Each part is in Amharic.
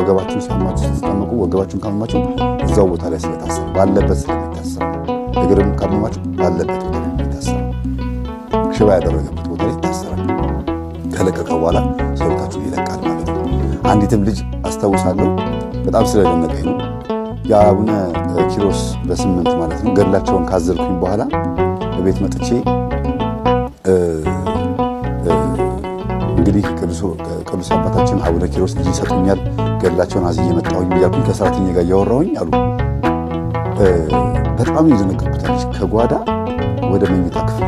ወገባችሁን ሲያማችሁ ስትጠመቁ ወገባችሁን ካመማችሁ እዛው ቦታ ላይ ስለታሰረ ባለበት ስለሚታሰር እግርም ካመማችሁ ባለበት ቦታ ላይ የሚታሰር ሽባ ያደረገበት ቦታ ላይ ይታሰራል። ከለቀቀው በኋላ ሰውነታችሁን ይለቃል ማለት ነው። አንዲትም ልጅ አስታውሳለሁ በጣም ስለደነቀኝ ነው። የአቡነ ኪሮስ በ8 ማለት ነው ገድላቸውን ካዘልኩኝ በኋላ በቤት መጥቼ እንግዲህ ቅዱስ አባታችን አቡነ ኪሮስ ልጅ ይሰጡኛል ገድላቸውን አዝዬ መጣሁኝ እያልኩኝ ከሰራተኛ ጋር እያወራሁኝ አሉ። በጣም ይዘነገርኩታለች። ከጓዳ ወደ መኝታ ክፍል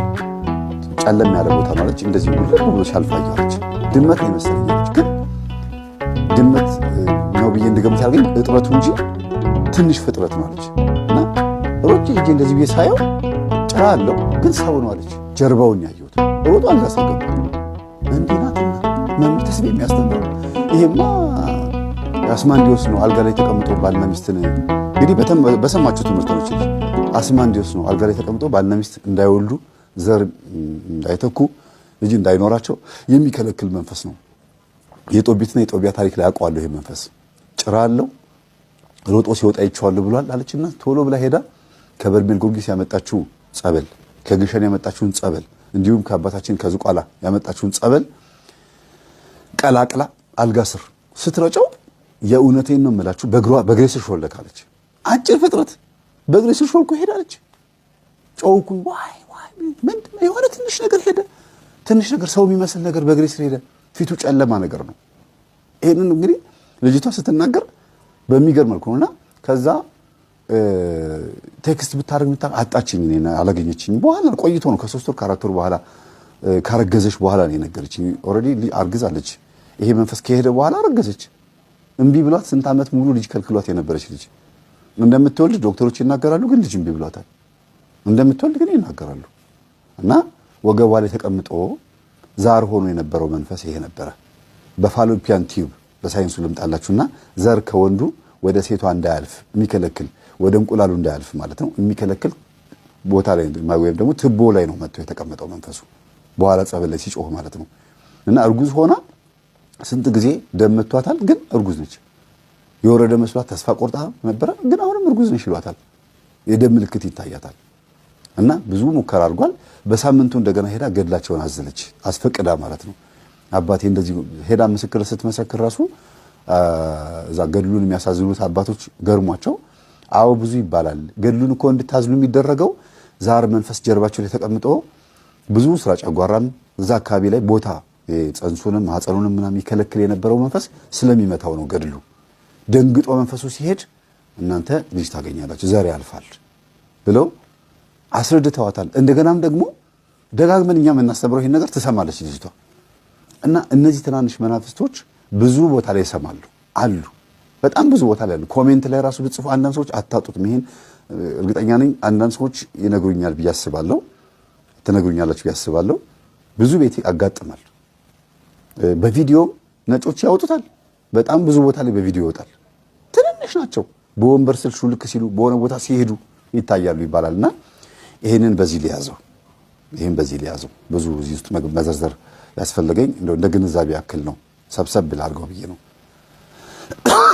ጨለም ያለ ቦታ ማለች እንደዚህ ሁሉ ብሎ ሲያልፋያለች። ድመት ነው የመሰለኛለች፣ ግን ድመት ነው ብዬ እንድገምት ያልገኝ እጥረቱ እንጂ ትንሽ ፍጥረት ነው አለች። እና ሮጬ ሄጄ እንደዚህ ብዬ ሳየው ጭራ አለው ግን ሰው ነው አለች። ጀርባውን ያየሁት ሮጦ አልጋሰገባ እንዲህ ናትና መምህር ተስቤ የሚያስተምረው ይሄማ አስማንዲዮስ ነው አልጋ ላይ ተቀምጦ ባልና ሚስትን እንግዲህ በሰማችሁ ትምህርቶች አስማንዲዮስ ነው አልጋ ላይ ተቀምጦ ባልና ሚስት እንዳይወልዱ ዘር እንዳይተኩ ልጅ እንዳይኖራቸው የሚከለክል መንፈስ ነው። የጦቢትና የጦቢያ ታሪክ ላይ አውቀዋለሁ። ይሄ መንፈስ ጭራ አለው ሮጦ ሲወጣ ይቻላል ብሏል አለችና ቶሎ ብላ ሄዳ ከበርሜል ጊዮርጊስ ያመጣችው ጸበል፣ ከግሸን ያመጣችውን ጸበል እንዲሁም ከአባታችን ከዝቋላ ያመጣችውን ጸበል ቀላቅላ አልጋ ስር ስትረጨው የእውነቴን ነው የምላችሁ በእግሬ ስር ሾለካለች። አጭር ፍጥረት በእግሬ ስር ሾልኮ ሄዳለች። ጮውኩኝ ዋይ ምንድን ነው የሆነ ትንሽ ነገር ሄደ፣ ትንሽ ነገር ሰው የሚመስል ነገር በእግሬ ስር ሄደ። ፊቱ ጨለማ ነገር ነው። ይሄንን እንግዲህ ልጅቷ ስትናገር በሚገርም መልኩ ነውና ከዛ ቴክስት ብታረግ አጣችኝ፣ እኔና አላገኘችኝ። በኋላ ቆይቶ ነው ከ3 ወር ከ4 ወር በኋላ ካረገዘች በኋላ ነው የነገረችኝ። ኦልሬዲ አርግዛለች። ይሄ መንፈስ ከሄደ በኋላ አረገዘች። እምቢ ብሏት ስንት ዓመት ሙሉ ልጅ ከልክሏት የነበረች ልጅ እንደምትወልድ ዶክተሮች ይናገራሉ፣ ግን ልጅ እምቢ ብሏታል። እንደምትወልድ ግን ይናገራሉ። እና ወገቧ ላይ ተቀምጦ ዛር ሆኖ የነበረው መንፈስ ይሄ ነበረ። በፋሎፒያን ቲዩብ በሳይንሱ ልምጣላችሁና ዘር ከወንዱ ወደ ሴቷ እንዳያልፍ የሚከለክል ወደ እንቁላሉ እንዳያልፍ ማለት ነው የሚከለክል ቦታ ላይ ወይም ደግሞ ትቦ ላይ ነው መጥቶ የተቀመጠው መንፈሱ። በኋላ ጸበል ላይ ሲጮህ ማለት ነው። እና እርጉዝ ሆና ስንት ጊዜ ደም መቷታል፣ ግን እርጉዝ ነች። የወረደ መስሏት ተስፋ ቆርጣ ነበረ፣ ግን አሁንም እርጉዝ ነች ይሏታል። የደም ምልክት ይታያታል። እና ብዙ ሙከራ አድርጓል። በሳምንቱ እንደገና ሄዳ ገድላቸውን አዘለች፣ አስፈቅዳ ማለት ነው። አባቴ እንደዚህ ሄዳ ምስክር ስትመሰክር ራሱ እዛ ገድሉን የሚያሳዝኑት አባቶች ገርሟቸው አዎ ብዙ ይባላል። ገድሉን እኮ እንድታዝኑ የሚደረገው ዛር መንፈስ ጀርባቸው ላይ ተቀምጦ ብዙ ስራ ጨጓራን እዛ አካባቢ ላይ ቦታ ጽንሱንም ማህፀኑንም ምናምን ይከለክል የነበረው መንፈስ ስለሚመታው ነው። ገድሉ ደንግጦ መንፈሱ ሲሄድ እናንተ ልጅ ታገኛላችሁ፣ ዘር ያልፋል ብለው አስረድተዋታል። እንደገናም ደግሞ ደጋግመን እኛ የምናስተምረው ይሄን ነገር ትሰማለች ልጅቷ። እና እነዚህ ትናንሽ መናፍስቶች ብዙ ቦታ ላይ ይሰማሉ አሉ። በጣም ብዙ ቦታ ላይ አሉ። ኮሜንት ላይ ራሱ ብትጽፉ አንዳንድ ሰዎች አታጡትም። ይሄን እርግጠኛ ነኝ አንዳንድ ሰዎች ይነግሩኛል ብዬ አስባለሁ፣ ትነግሩኛላችሁ ብዬ አስባለሁ። ብዙ ቤት ያጋጥማል። በቪዲዮ ነጮች ያወጡታል። በጣም ብዙ ቦታ ላይ በቪዲዮ ይወጣል። ትንንሽ ናቸው። በወንበር ስር ሹልክ ሲሉ በሆነ ቦታ ሲሄዱ ይታያሉ ይባላልና ይሄንን በዚህ ሊያዘው ይሄን በዚህ ሊያዘው ብዙ እዚህ ውስጥ መዘርዘር ያስፈልገኝ እንደ ግንዛቤ ያክል ነው። ሰብሰብ ብላ አድርገው ብዬ ነው።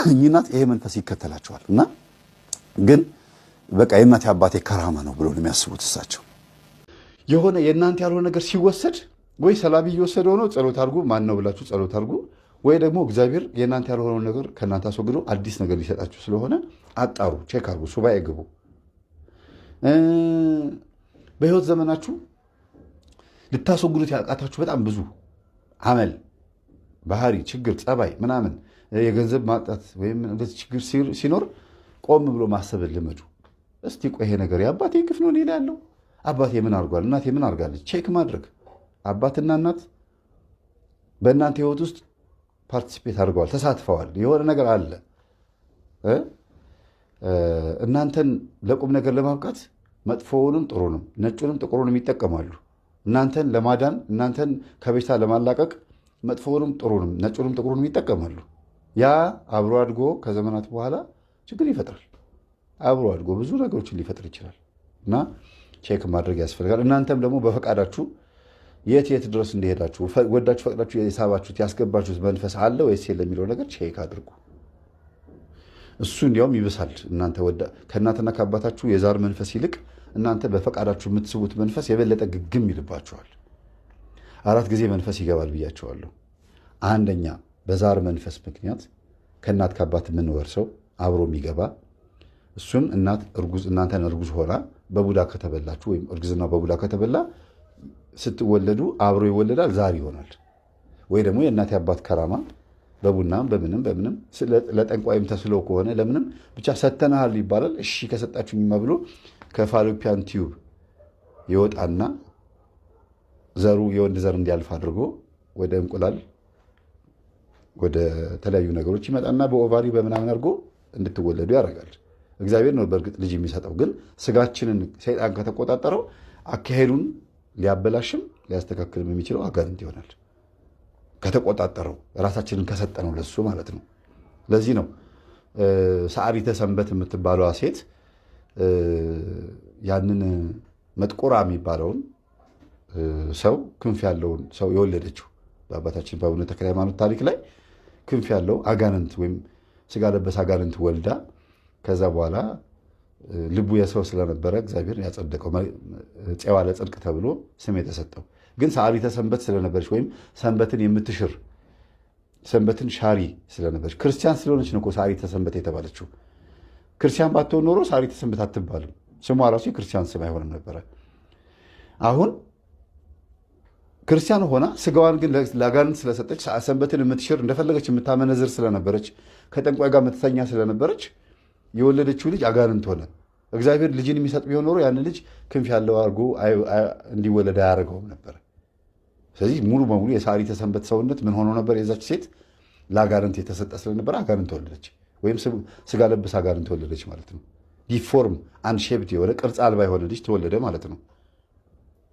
እኚናት ይሄ መንፈስ ይከተላቸዋል እና ግን በቃ የእናቴ አባቴ ከራማ ነው ብሎ ነው የሚያስቡት እሳቸው። የሆነ የእናንተ ያልሆነ ነገር ሲወሰድ ወይ ሰላቢ እየወሰደው ነው ጸሎት አድርጉ፣ ማን ነው ብላችሁ ጸሎት አድርጉ፣ ወይ ደግሞ እግዚአብሔር የእናንተ ያልሆነው ነገር ከእናንተ አስወግዶ አዲስ ነገር ሊሰጣችሁ ስለሆነ አጣሩ፣ ቼክ አድርጉ፣ ሱባኤ ግቡ። በህይወት ዘመናችሁ ልታስወግዱት ያቃታችሁ በጣም ብዙ አመል፣ ባህሪ፣ ችግር፣ ጸባይ ምናምን የገንዘብ ማጣት ወይም እንደዚህ ችግር ሲኖር ቆም ብሎ ማሰብ ልመዱ። እስቲ ቆይ ይሄ ነገር የአባቴ ግፍ ነው ሌላ ያለው አባቴ ምን አድርጓል፣ እናቴ ምን አድርጋለች፣ ቼክ ማድረግ። አባትና እናት በእናንተ ህይወት ውስጥ ፓርቲሲፔት አድርገዋል፣ ተሳትፈዋል። የሆነ ነገር አለ። እናንተን ለቁም ነገር ለማብቃት መጥፎውንም ጥሩንም ነጩንም ጥቁሩንም ይጠቀማሉ። እናንተን ለማዳን እናንተን ከበሽታ ለማላቀቅ መጥፎውንም ጥሩንም ነጩንም ጥቁሩንም ይጠቀማሉ። ያ አብሮ አድጎ ከዘመናት በኋላ ችግር ይፈጥራል። አብሮ አድጎ ብዙ ነገሮችን ሊፈጥር ይችላል እና ቼክ ማድረግ ያስፈልጋል። እናንተም ደግሞ በፈቃዳችሁ የት ድረስ እንደሄዳችሁ ወዳችሁ ፈቅዳችሁ የሳባችሁት ያስገባችሁት መንፈስ አለ ወይስ የለም የሚለው ነገር ቼክ አድርጉ። እሱ እንዲያውም ይብሳል። እናንተ ከእናትና ከአባታችሁ የዛር መንፈስ ይልቅ እናንተ በፈቃዳችሁ የምትስቡት መንፈስ የበለጠ ግግም ይልባችኋል። 4 ጊዜ መንፈስ ይገባል ብያቸዋለሁ። አንደኛ በዛር መንፈስ ምክንያት ከእናት ከአባት የምንወርሰው አብሮ የሚገባ እሱም እናንተን እርጉዝ ሆና በቡዳ ከተበላችሁ ወይም እርግዝና በቡዳ ከተበላ ስትወለዱ አብሮ ይወለዳል፣ ዛር ይሆናል። ወይ ደግሞ የእናት አባት ከራማ በቡናም በምንም ለጠንቋይም ተስሎ ከሆነ ለምንም ብቻ ሰተናሃል ይባላል። እሺ ከሰጣችሁኝማ ብሎ ከፋሎፒያን ቲዩብ ይወጣና ዘሩ የወንድ ዘር እንዲያልፍ አድርጎ ወደ እንቁላል ወደ ተለያዩ ነገሮች ይመጣና በኦቫሪ በምናምን አድርጎ እንድትወለዱ ያደርጋል። እግዚአብሔር ነው በእርግጥ ልጅ የሚሰጠው፣ ግን ስጋችንን ሰይጣን ከተቆጣጠረው አካሄዱን ሊያበላሽም ሊያስተካክልም የሚችለው አጋንንት ይሆናል። ከተቆጣጠረው ራሳችንን ከሰጠነው ለሱ ማለት ነው። ለዚህ ነው ሰዓሪተ ሰንበት የምትባለዋ ሴት ያንን መጥቆራ የሚባለውን ሰው ክንፍ ያለውን ሰው የወለደችው። በአባታችን በአቡነ ተክለ ሃይማኖት ታሪክ ላይ ክንፍ ያለው አጋንንት ወይም ስጋ ለበስ አጋንንት ወልዳ ከዛ በኋላ ልቡ የሰው ስለነበረ እግዚአብሔር ያጸደቀው ፄዋ ለጽድቅ ተብሎ ስም የተሰጠው። ግን ሰዓሪተ ሰንበት ስለነበረች ወይም ሰንበትን የምትሽር ሰንበትን ሻሪ ስለነበረች ክርስቲያን ስለሆነች ነው ሰዓሪተ ሰንበት የተባለችው። ክርስቲያን ባትሆን ኖሮ ሰዓሪተ ሰንበት አትባልም። ስሟ ራሱ የክርስቲያን ስም አይሆንም ነበረ። አሁን ክርስቲያን ሆና ስጋዋን ግን ለአጋንንት ስለሰጠች ሰንበትን የምትሽር እንደፈለገች የምታመነዝር ስለነበረች ከጠንቋይ ጋር የምትተኛ ስለነበረች የወለደችው ልጅ አጋንንት ሆነ። እግዚአብሔር ልጅን የሚሰጥ ቢሆን ኖሮ ያን ልጅ ክንፍ ያለው አድርጎ እንዲወለድ አያደርገውም ነበር። ስለዚህ ሙሉ በሙሉ የሰዓሪተ ሰንበት ሰውነት ምን ሆኖ ነበር? የዛች ሴት ለአጋንንት የተሰጠ ስለነበረ አጋንንት ወለደች፣ ወይም ስጋ ለብስ አጋንንት ወለደች ማለት ነው። ዲፎርም አንሼፕድ የሆነ ቅርጽ አልባ የሆነ ልጅ ተወለደ ማለት ነው።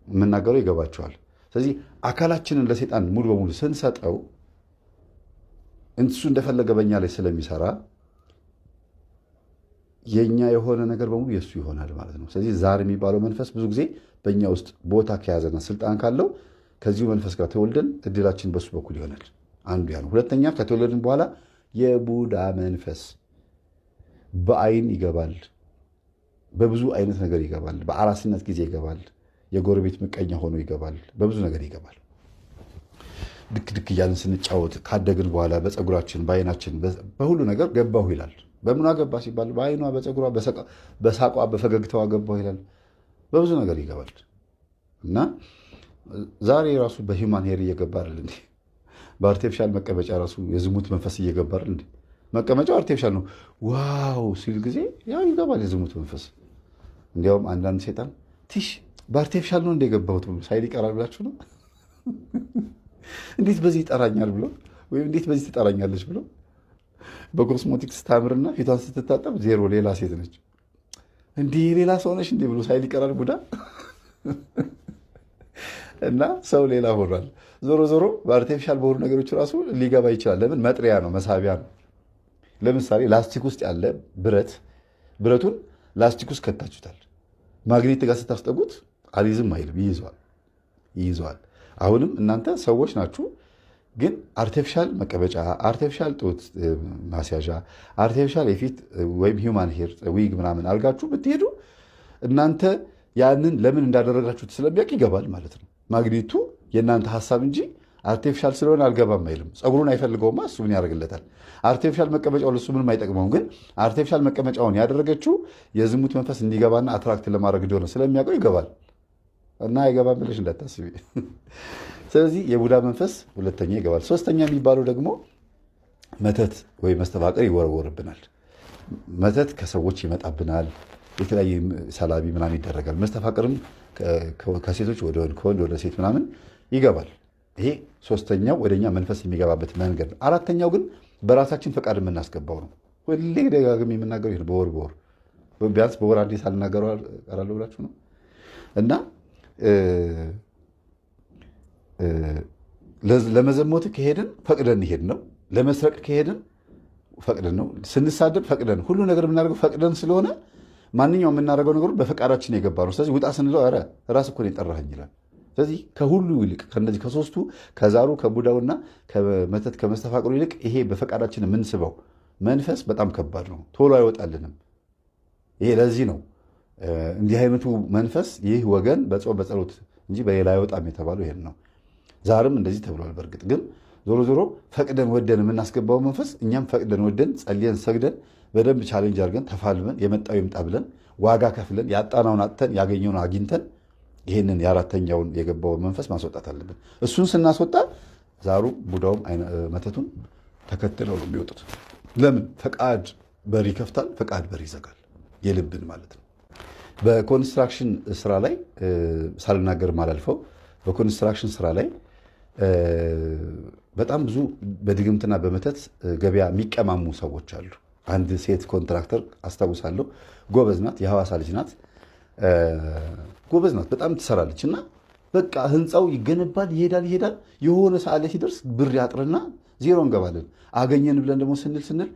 የምናገረው ይገባቸዋል። ስለዚህ አካላችንን ለሰይጣን ሙሉ በሙሉ ስንሰጠው እሱ እንደፈለገ በእኛ ላይ ስለሚሰራ የኛ የሆነ ነገር በሙሉ የሱ ይሆናል ማለት ነው። ስለዚህ ዛር የሚባለው መንፈስ ብዙ ጊዜ በእኛ ውስጥ ቦታ ከያዘና ስልጣን ካለው ከዚሁ መንፈስ ጋር ተወልደን እድላችን በሱ በኩል ይሆናል። አንዱ ያ ነው። ሁለተኛ ከተወለድን በኋላ የቡዳ መንፈስ በአይን ይገባል፣ በብዙ አይነት ነገር ይገባል። በአራስነት ጊዜ ይገባል፣ የጎረቤት ምቀኛ ሆኖ ይገባል፣ በብዙ ነገር ይገባል። ድክ ድክ እያልን ስንጫወት ካደግን በኋላ በፀጉራችን፣ በአይናችን፣ በሁሉ ነገር ገባሁ ይላል። በምኗ ገባ ሲባል በአይኗ፣ በፀጉሯ፣ በሳቋ፣ በፈገግታዋ ገባሁ ይላል። በብዙ ነገር ይገባል እና ዛሬ ራሱ በሂውማን ሄር እየገባ አይደል እንዴ? በአርቲፊሻል መቀመጫ ራሱ የዝሙት መንፈስ እየገባ አይደል እንዴ? መቀመጫው አርቲፊሻል ነው ዋው ሲል ጊዜ ያው ይገባል የዝሙት መንፈስ። እንዲያውም አንዳንድ ሰይጣን ትሽ በአርቲፊሻል ነው እንደገባሁት ብሎ ሳይል ይቀራል ብላችሁ ነው። እንዴት በዚህ ይጠራኛል ብሎ ወይም እንዴት በዚህ ትጠራኛለች ብሎ በኮስሞቲክስ ታምርና ፊቷን ስትታጠብ ዜሮ ሌላ ሴት ነች። እንዲህ ሌላ ሰው ነች እንዲህ ብሎ ሳይል ይቀራል ቡዳ። እና ሰው ሌላ ሆኗል። ዞሮ ዞሮ በአርቲፊሻል በሆኑ ነገሮች ራሱ ሊገባ ይችላል። ለምን? መጥሪያ ነው፣ መሳቢያ ነው። ለምሳሌ ላስቲክ ውስጥ ያለ ብረቱን ላስቲክ ውስጥ ከታችሁታል። ማግኔት ጋር ስታስጠጉት አሊዝም አይልም፣ ይይዘዋል። አሁንም እናንተ ሰዎች ናችሁ፣ ግን አርቲፊሻል መቀመጫ፣ አርቲፊሻል ጡት ማስያዣ፣ አርቲፊሻል የፊት ወይም ሂውማን ሄር ዊግ ምናምን አልጋችሁ ብትሄዱ እናንተ ያንን ለምን እንዳደረጋችሁት ስለሚያውቅ ይገባል ማለት ነው። ማግኔቱ የእናንተ ሀሳብ እንጂ አርቲፊሻል ስለሆነ አልገባም አይልም። ፀጉሩን አይፈልገውማ፣ እሱ ምን ያደርግለታል? አርቲፊሻል መቀመጫው ለሱ ምንም አይጠቅመውም። ግን አርቲፊሻል መቀመጫውን ያደረገችው የዝሙት መንፈስ እንዲገባና አትራክት ለማድረግ እንደሆነ ስለሚያውቀው ይገባል እና አይገባም ብለሽ እንዳታስቢ። ስለዚህ የቡዳ መንፈስ ሁለተኛ ይገባል። ሶስተኛ የሚባለው ደግሞ መተት ወይ መስተፋቅር ይወረወርብናል። መተት ከሰዎች ይመጣብናል። የተለያየ ሰላቢ ምናምን ይደረጋል። መስተፋቅርም ከሴቶች ወደ ወንድ፣ ከወንድ ወደ ሴት ምናምን ይገባል። ይሄ ሶስተኛው ወደኛ መንፈስ የሚገባበት መንገድ ነው። አራተኛው ግን በራሳችን ፈቃድ የምናስገባው ነው። ሁሌ ደጋግሜ የምናገረው ይሄ በወር ቢያንስ በወር አንዴ ሳልናገረው ቀራለሁ ብላችሁ ነው እና ለመዘሞት ከሄድን ፈቅደን ይሄድ ነው። ለመስረቅ ከሄድን ፈቅደን ነው። ስንሳደብ ፈቅደን፣ ሁሉ ነገር የምናደርገው ፈቅደን ስለሆነ ማንኛውም የምናደርገው ነገሩ በፈቃዳችን የገባ ነው። ስለዚህ ውጣ ስንለው ኧረ ራስ እኮ ነው የጠራኸኝ ይላል። ስለዚህ ከሁሉ ይልቅ ከነዚህ ከሶስቱ ከዛሩ ከቡዳውና ከመተት ከመስተፋቅሩ ይልቅ ይሄ በፈቃዳችን የምንስበው መንፈስ በጣም ከባድ ነው፣ ቶሎ አይወጣልንም። ይሄ ለዚህ ነው እንዲህ አይነቱ መንፈስ ይህ ወገን በጾም በጸሎት እንጂ በሌላ አይወጣም የተባለው ይሄን ነው። ዛሬም እንደዚህ ተብሏል። በእርግጥ ግን ዞሮ ዞሮ ፈቅደን ወደን የምናስገባው መንፈስ እኛም ፈቅደን ወደን ጸልየን ሰግደን በደንብ ቻሌንጅ አድርገን ተፋልመን የመጣው ይምጣ ብለን ዋጋ ከፍለን ያጣናውን አጥተን ያገኘውን አግኝተን ይህንን የአራተኛውን የገባውን መንፈስ ማስወጣት አለብን። እሱን ስናስወጣ ዛሩ ቡዳውም መተቱን ተከትለው ነው የሚወጡት። ለምን? ፈቃድ በር ይከፍታል፣ ፈቃድ በር ይዘጋል። የልብን ማለት ነው። በኮንስትራክሽን ስራ ላይ ሳልናገር ማላልፈው በኮንስትራክሽን ስራ ላይ በጣም ብዙ በድግምትና በመተት ገበያ የሚቀማሙ ሰዎች አሉ። አንድ ሴት ኮንትራክተር አስታውሳለሁ። ጎበዝ ናት፣ የሐዋሳ ልጅ ናት። ጎበዝ ናት፣ በጣም ትሰራለች። እና በቃ ህንፃው ይገነባል፣ ይሄዳል። የሆነ ሰዓት ላይ ሲደርስ ብር ያጥርና ዜሮ እንገባለን። አገኘን ብለን ደግሞ ስንል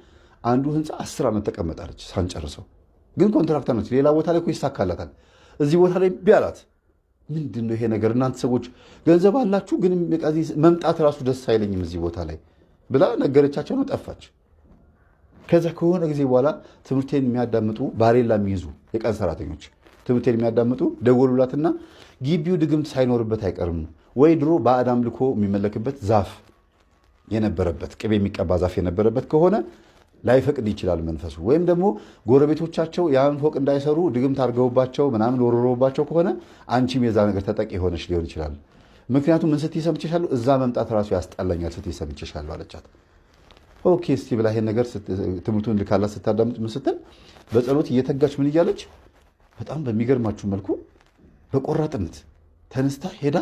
አንዱ ህንፃ 10 ዓመት ተቀመጣለች ሳንጨርሰው። ግን ኮንትራክተር ነች። ሌላ ቦታ ላይ እኮ ይሳካላታል። እዚህ ቦታ ላይ ቢያላት ምንድን ነው ይሄ ነገር? እናንተ ሰዎች ገንዘብ አላችሁ፣ ግን መምጣት ራሱ ደስ አይለኝም እዚህ ቦታ ላይ ብላ ነገረቻቸው ነው፣ ጠፋች። ከዛ ከሆነ ጊዜ በኋላ ትምህርቴን የሚያዳምጡ ባሬላ የሚይዙ የቀን ሰራተኞች ትምህርቴን የሚያዳምጡ ደወሉላትና ግቢው ድግምት ሳይኖርበት አይቀርም ወይ ድሮ ባዕድ አምልኮ የሚመለክበት ዛፍ የነበረበት ቅቤ የሚቀባ ዛፍ የነበረበት ከሆነ ላይፈቅድ ይችላል መንፈሱ። ወይም ደግሞ ጎረቤቶቻቸው ያን ፎቅ እንዳይሰሩ ድግምት አድርገውባቸው ምናምን ወርሮባቸው ከሆነ አንቺም የዛ ነገር ተጠቂ የሆነች ሊሆን ይችላል። ምክንያቱም ምን ስትይ ሰምቼሻለሁ፣ እዛ መምጣት ራሱ ያስጠላኛል ስትይ ሰምቼሻለሁ አለቻት። ኦኬ እስቲ ብላ ይሄን ነገር ትምህርቱን ልካላት ስታዳምጥ ምን ስትል በጸሎት እየተጋች ምን እያለች በጣም በሚገርማችሁ መልኩ በቆራጥነት ተነስታ ሄዳ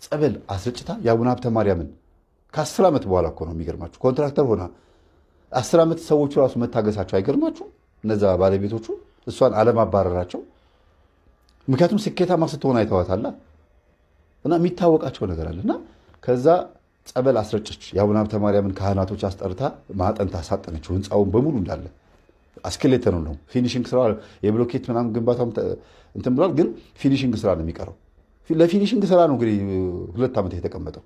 ጸበል አስረጭታ የአቡነ ሀብተ ማርያምን ከ10 ዓመት በኋላ እኮ ነው የሚገርማችሁ። ኮንትራክተር ሆና 10 ዓመት ሰዎቹ ራሱ መታገሳቸው አይገርማችሁ? እነዛ ባለቤቶቹ እሷን አለማባረራቸው። ምክንያቱም ስኬታማ ስትሆን አይተዋታላ እና የሚታወቃቸው ነገር አለና ከዛ ጸበል አስረጨች። የአቡነ ሀብተ ማርያምን ካህናቶች አስጠርታ ማጠንታ ሳጠነችው። ህንፃውን በሙሉ እንዳለ አስኬሌተኑ ነው። ፊኒሽንግ ስራ የብሎኬት ምናምን ግንባታው እንትን ብሏል፣ ግን ፊኒሽንግ ስራ ነው የሚቀረው። ለፊኒሽንግ ስራ ነው እንግዲህ 2 ዓመት የተቀመጠው።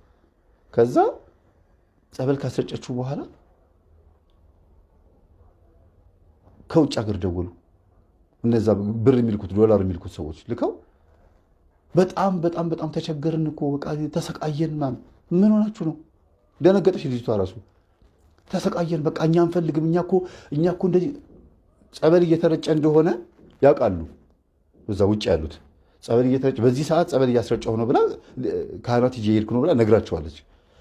ከዛ ጸበል ካስረጨችው በኋላ ከውጭ ሀገር ደወሉ። እነዛ ብር የሚልኩት ዶላር የሚልኩት ሰዎች ልከው በጣም በጣም በጣም ተቸገርን እኮ በቃ ተሰቃየን ምናምን። ምን ሆናችሁ ነው? ደነገጠች ልጅቷ ራሱ። ተሰቃየን በቃ እኛ አንፈልግም፣ እኛ እኮ እንደዚህ ጸበል እየተረጨ እንደሆነ ያውቃሉ እዛ ውጭ ያሉት። ጸበል እየተረጨ በዚህ ሰዓት ጸበል እያስረጨሁ ነው ብላ ካህናት ይዤ እየሄድኩ ነው ብላ ነግራቸዋለች።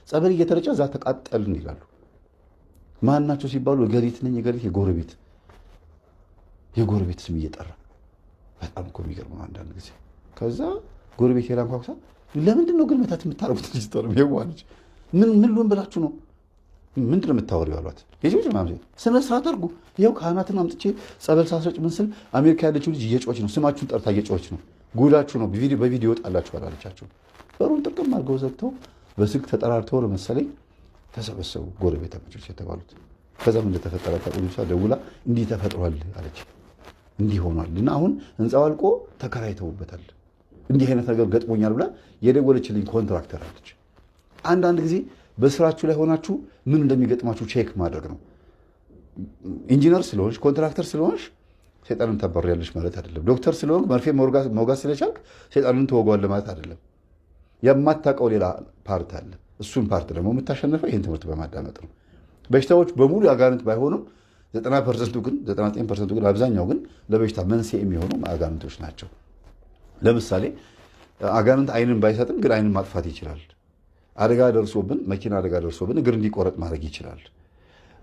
ጸበል እየተረጨ እዛ ተቃጠልን ይላሉ። ማን ናቸው ሲባሉ ገሊት ነኝ፣ የገሊት የጎረቤት ስም እየጠራ በጣም እኮ የሚገርም አንዳንድ ጊዜ። ከዛ ጎረቤት ሄዳ እንኳ ለምንድን ነው ግን መታት የምታረጉት? ልጅ ተርም የዋለች ምን ልሆን ብላችሁ ነው? ምንድን ነው የምታወሪው አሏት። የጆች ማምሴ ስነ ስርዓት አድርጉ። ይኸው ካህናትን አምጥቼ ጸበል ሳስረጭ ምን ስል አሜሪካ ያለችው ልጅ እየጮች ነው፣ ስማችሁን ጠርታ እየጮች ነው፣ ጉዳችሁ ነው፣ በቪዲዮ ይወጣላችኋል አለቻቸው። በሩን ጥቅም አድርገው ዘግተው በስልክ ተጠራርተው ለመሰለኝ ተሰበሰቡ ጎረቤታሞች የተባሉት። ከዛም እንደተፈጠረ ከቁልሷ ደውላ እንዲህ ተፈጥሯል አለች። እንዲህ ሆኗል እና አሁን ህንፃው አልቆ ተከራይተውበታል። እንዲህ አይነት ነገር ገጥሞኛል ብላ የደወለችልኝ ኮንትራክተር አለች። አንዳንድ ጊዜ በስራችሁ ላይ ሆናችሁ ምን እንደሚገጥማችሁ ቼክ ማድረግ ነው። ኢንጂነር ስለሆንሽ ኮንትራክተር ስለሆንሽ ሰይጣንን ታባሪያለሽ ማለት አይደለም። ዶክተር ስለሆንክ መርፌ መውጋት ስለቻልክ ሰይጣንን ትወጋዋለህ ማለት አይደለም። የማታውቀው ሌላ ፓርት አለ። እሱን ፓርት ደግሞ የምታሸንፈው ይህን ትምህርት በማዳመጥ ነው። በሽታዎች በሙሉ አጋንንት ባይሆኑም 90% ግን 99% ግን አብዛኛው ግን ለበሽታ መንስኤ የሚሆኑ አጋንንቶች ናቸው። ለምሳሌ አጋንንት አይንን ባይሰጥም ግን አይንን ማጥፋት ይችላል። አደጋ ደርሶብን መኪና አደጋ ደርሶብን እግር እንዲቆረጥ ማድረግ ይችላል።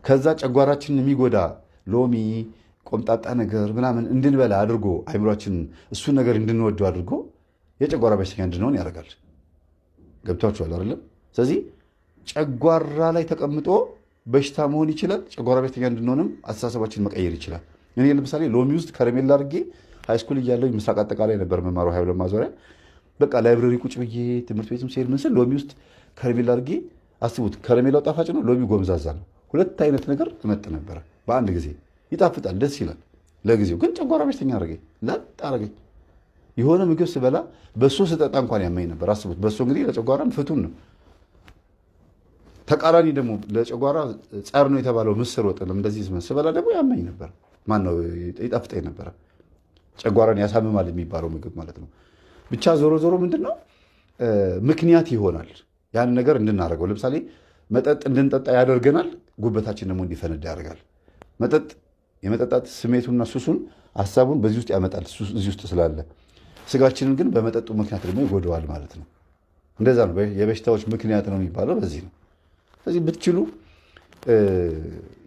ከዛ ጨጓራችንን የሚጎዳ ሎሚ፣ ቆምጣጣ ነገር ምናምን እንድንበላ አድርጎ አይምሯችን እሱን ነገር እንድንወደው አድርጎ የጨጓራ በሽተኛ እንድንሆን ያደርጋል። ገብቷችኋል አይደለም? ስለዚህ ጨጓራ ላይ ተቀምጦ በሽታ መሆን ይችላል። ጨጓራ በሽተኛ እንድንሆንም አስተሳሰባችን መቀየር ይችላል። እኔ ለምሳሌ ሎሚ ውስጥ ከረሜላ አድርጌ ሃይስኩል እያለሁ ምስራቅ አጠቃላይ ነበር መማረው ሀይብለ ማዞሪያ። በቃ ላይብረሪ ቁጭ ብዬ ትምህርት ቤትም ሲሄድ ምን ስል ሎሚ ውስጥ ከረሜላ አድርጌ አስቡት። ከረሜላው ጣፋጭ ነው፣ ሎሚ ጎምዛዛ ነው። 2 አይነት ነገር እመጥ ነበረ በአንድ ጊዜ። ይጣፍጣል፣ ደስ ይላል ለጊዜው፣ ግን ጨጓራ በሽተኛ አረገኝ፣ ላጥ አረገኝ። የሆነ ምግብ ስበላ በሶ ስጠጣ እንኳን ያመኝ ነበር። አስቡት። በሶ እንግዲህ ለጨጓራም ፍቱን ነው። ተቃራኒ ደግሞ ለጨጓራ ጸር ነው የተባለው ምስር ወጥ እንደዚህ ስበላ ደግሞ ያመኝ ነበር። ማነው ይጣፍጠኝ ነበር። ጨጓራን ያሳምማል የሚባለው ምግብ ማለት ነው። ብቻ ዞሮ ዞሮ ምንድነው ምክንያት ይሆናል ያን ነገር እንድናደርገው። ለምሳሌ መጠጥ እንድንጠጣ ያደርገናል፣ ጉበታችን ደግሞ እንዲፈነዳ ያደርጋል። መጠጥ የመጠጣት ስሜቱና ሱሱን ሐሳቡን በዚህ ውስጥ ያመጣል፣ እዚህ ውስጥ ስላለ። ስጋችንን ግን በመጠጡ ምክንያት ደግሞ ይጎደዋል ማለት ነው። እንደዛ ነው የበሽታዎች ምክንያት ነው የሚባለው በዚህ ነው። ስለዚህ ብትችሉ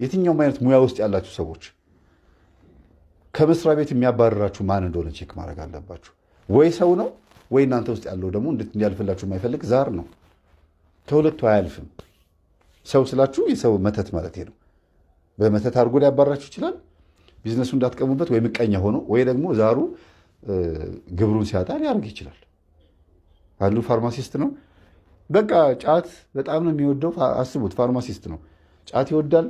የትኛውም አይነት ሙያ ውስጥ ያላችሁ ሰዎች ከመስሪያ ቤት የሚያባረራችሁ ማን እንደሆነ ቼክ ማድረግ አለባችሁ። ወይ ሰው ነው ወይ እናንተ ውስጥ ያለው ደግሞ እንዲያልፍላችሁ የማይፈልግ ዛር ነው። ከሁለቱ አያልፍም። ሰው ስላችሁ የሰው መተት ማለት ነው። በመተት አድርጎ ሊያባራችሁ ይችላል። ቢዝነሱ እንዳትቀሙበት ወይ ምቀኛ ሆኖ ወይ ደግሞ ዛሩ ግብሩን ሲያጣ ሊያደርግ ይችላል። አንዱ ፋርማሲስት ነው። በቃ ጫት በጣም ነው የሚወደው። አስቡት፣ ፋርማሲስት ነው። ጫት ይወዳል፣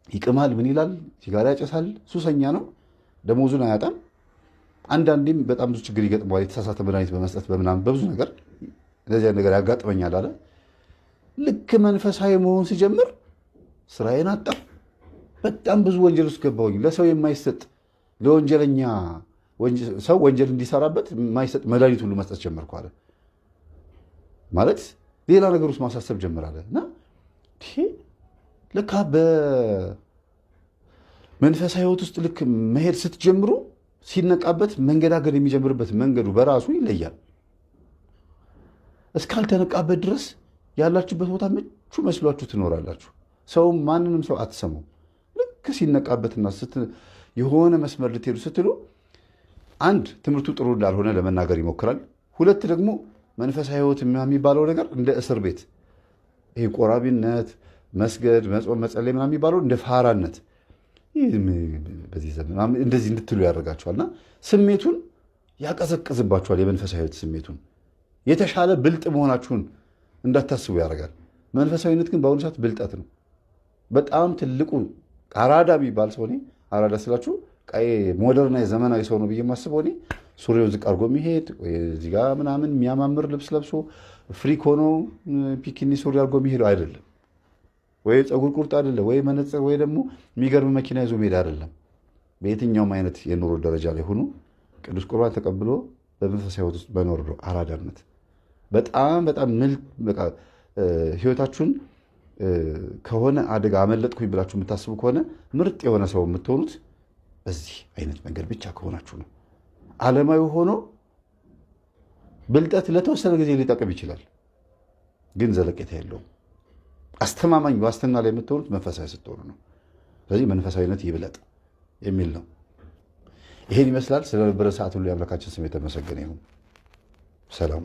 ይቅማል፣ ምን ይላል፣ ሲጋራ ያጨሳል፣ ሱሰኛ ነው። ደሞዙን አያጣም። አንዳንዴም በጣም ብዙ ችግር ይገጥመዋል። የተሳሳተ መድኃኒት በመስጠት በምናምን በብዙ ነገር እንደዚህ ነገር ያጋጥመኛል አለ። ልክ መንፈሳዊ መሆን ሲጀምር ስራዬን አጣ፣ በጣም ብዙ ወንጀል ውስጥ ገባሁኝ። ለሰው የማይሰጥ ለወንጀለኛ ሰው ወንጀል እንዲሰራበት የማይሰጥ መድኃኒት ሁሉ መስጠት ጀመርኩ አለ። ማለት ሌላ ነገር ውስጥ ማሳሰብ ጀምራለ እና ልክ በመንፈሳዊ ህይወት ውስጥ ልክ መሄድ ስትጀምሩ ሲነቃበት መንገዳገድ የሚጀምርበት መንገዱ በራሱ ይለያል። እስካልተነቃበት ድረስ ያላችሁበት ቦታ ምቹ መስሏችሁ ትኖራላችሁ። ሰው ማንንም ሰው አትሰሙ። ልክ ሲነቃበትና የሆነ መስመር ልትሄዱ ስትሉ አንድ ትምህርቱ ጥሩ እንዳልሆነ ለመናገር ይሞክራል። ሁለት ደግሞ መንፈሳዊ ህይወት የሚባለው ነገር እንደ እስር ቤት፣ ይሄ ቆራቢነት፣ መስገድ፣ መጾም፣ መጸለይ ምናምን የሚባለው እንደ ፋራነት በዚህ ዘመን እንደዚህ እንድትሉ ያደርጋችኋልና ስሜቱን ያቀዘቅዝባችኋል። የመንፈሳዊ ህይወት ስሜቱን የተሻለ ብልጥ መሆናችሁን እንዳታስቡ ያደርጋል። መንፈሳዊነት ግን በአሁኑ ሰዓት ብልጠት ነው። በጣም ትልቁ አራዳ የሚባል ሰው እኔ አራዳ ስላችሁ ሞደርናዊ ዘመናዊ ሰው ነው ብዬ የማስበው እኔ ሱሪውን ዝቅ አድርጎ የሚሄድ እዚህ ጋ ምናምን የሚያማምር ልብስ ለብሶ ፍሪክ ሆኖ ፒኪኒ ሱሪ አድርጎ የሚሄደው አይደለም። ወይ ፀጉር ቁርጥ አይደለም፣ ወይ መነጽር፣ ወይ ደግሞ የሚገርም መኪና ይዞ መሄድ አይደለም። በየትኛውም አይነት የኑሮ ደረጃ ላይ ሆኖ ቅዱስ ቁርባን ተቀብሎ በመንፈሳዊ ህይወት ውስጥ መኖር ነው አራዳነት። በጣም በጣም ህይወታችሁን ከሆነ አደጋ አመለጥኩኝ ብላችሁ የምታስቡ ከሆነ ምርጥ የሆነ ሰው የምትሆኑት በዚህ አይነት መንገድ ብቻ ከሆናችሁ ነው። ዓለማዊ ሆኖ ብልጠት ለተወሰነ ጊዜ ሊጠቅም ይችላል፣ ግን ዘለቄታ የለውም። አስተማማኝ ዋስትና ላይ የምትሆኑት መንፈሳዊ ስትሆኑ ነው። ስለዚህ መንፈሳዊነት ይብለጥ የሚል ነው። ይሄን ይመስላል። ስለነበረ ሰዓት ሁሉ የአምላካችን ስም የተመሰገነ ይሁን። ሰላሙ